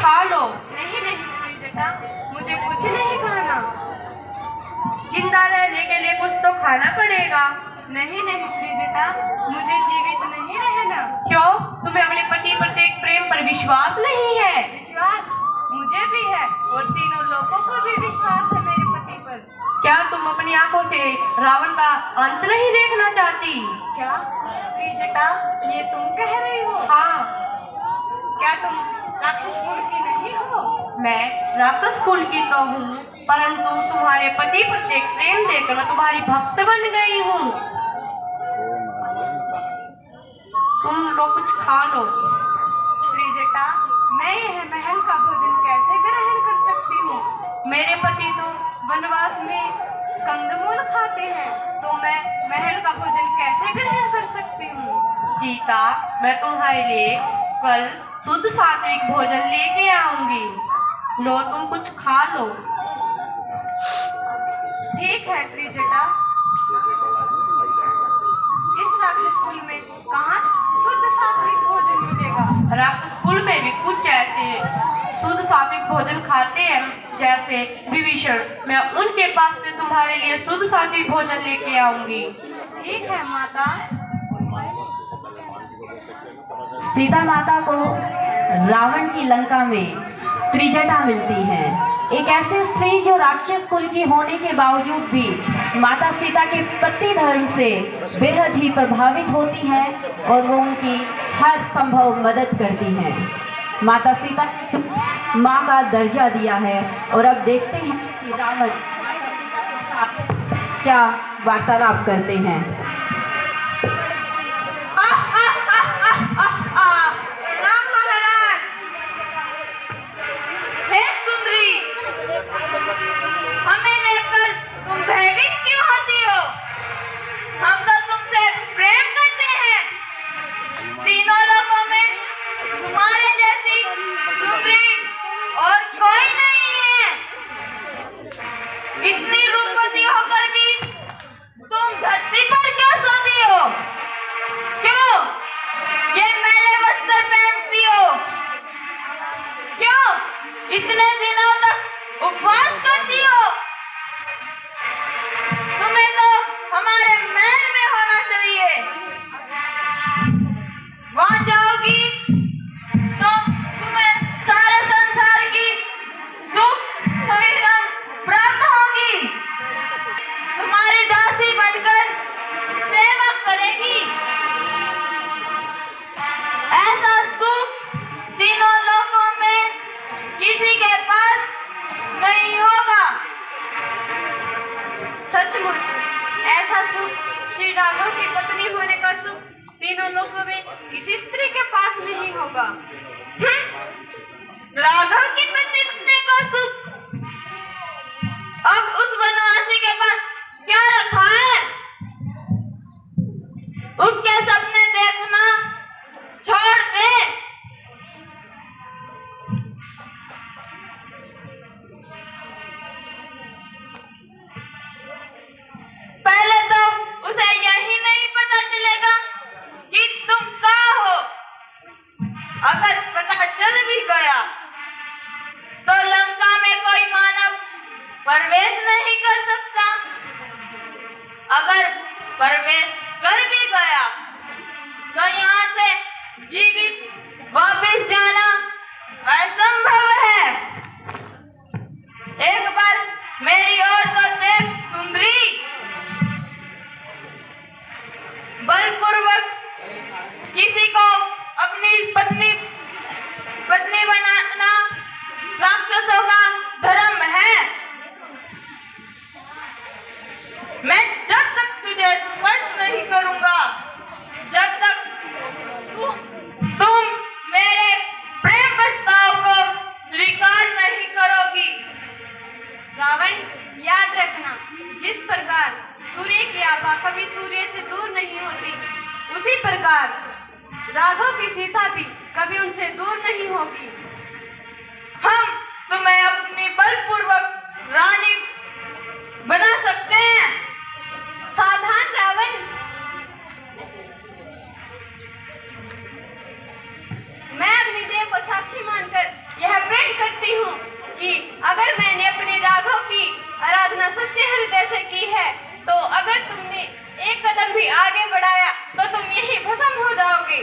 खा लो। नहीं नहीं त्रिजटा, मुझे कुछ नहीं खाना। जिंदा रहने के लिए कुछ तो खाना पड़ेगा। नहीं नहीं त्रिजटा, मुझे जीवित नहीं रहना। क्यों? तुम्हें अपने पति पर प्रेम पर विश्वास नहीं है? विश्वास मुझे भी है और तीनों लोगों को भी विश्वास है मेरे पति पर। क्या तुम अपनी आंखों से रावण का अंत नहीं देखना चाहती? क्या त्रिजटा, ये तुम कह रही हो? हाँ। क्या तुम राक्षस कुल की नहीं हो? मैं राक्षस कुल की तो हूँ, परंतु तुम्हारे पति पर प्रेम देखकर मैं तुम्हारी भक्त बन गई हूँ। तुम लोग कुछ खा लो। त्रिजटा, मैं यह महल का भोजन कैसे ग्रहण कर सकती हूँ? मेरे पति तो वनवास में कंदमूल खाते हैं, तो मैं महल का भोजन कैसे ग्रहण कर सकती हूँ? सीता, मैं तुम्हारे लिए कल शुद्ध सात्विक भोजन लेके आऊंगी। लो, तुम कुछ खा लो। ठीक है त्रिजटा। इस राक्षस कुल में कहाँ शुद्ध सात्विक भोजन मिलेगा? राक्षस कुल में भी कुछ ऐसे शुद्ध सात्विक भोजन खाते हैं जैसे विभीषण। मैं उनके पास से तुम्हारे लिए शुद्ध सात्विक भोजन लेके आऊंगी। ठीक है माता। सीता माता को रावण की लंका में त्रिजटा मिलती है, एक ऐसी स्त्री जो राक्षस कुल की होने के बावजूद भी माता सीता के पति धर्म से बेहद ही प्रभावित होती है और वो उनकी हर संभव मदद करती हैं। माता सीता ने माँ का दर्जा दिया है और अब देखते हैं कि रावण क्या वार्तालाप करते हैं। इतने दिनों तक उपवास करती हो? तुम्हें तो हमारे महल में होना चाहिए। वहां जाओगी तो तुम्हें सारे संसार की सुख सुविधा प्राप्त होगी। तुम्हारी दासी बनकर सेवा करेगी। ऐसा सुख तीनों लोकों में किसी के पास नहीं होगा। सचमुच ऐसा सुख, श्री राघव की पत्नी होने का सुख तीनों लोगों में किसी स्त्री के पास नहीं होगा। राघव की पत्नी होने का सुख अब उस वनवासी के पास क्या रखा है? उसके सपने देखना छोड़ दे। पहले तो उसे यही नहीं पता चलेगा कि तुम कहाँ हो। अगर पता चल भी गया तो लंका में कोई मानव प्रवेश नहीं कर सकता। अगर प्रवेश कर भी गया तो यहाँ से जीवित वापस जाना असंभव है। एक बार मेरी ओर तो देख सुंदरी। बलपूर्वक किसी को अपनी पत्नी बनाना राक्षसों का धर्म है। मैं जब तक तुझे स्पर्श नहीं करूंगा, जब तक तुम मेरे प्रेम प्रस्ताव को स्वीकार नहीं करोगी। रावण, याद रखना, जिस प्रकार सूर्य की आभा कभी सूर्य से दूर नहीं होती, उसी प्रकार राघव की सीता भी कभी उनसे दूर नहीं होगी। हम तुम्हें अपनी बलपूर्वक रानी बना सकते हैं। सावधान रावण, मैं अग्निदेव को साक्षी मानकर यह प्रण से की है, तो अगर तुमने एक कदम भी आगे बढ़ाया तो तुम यही भस्म हो जाओगे।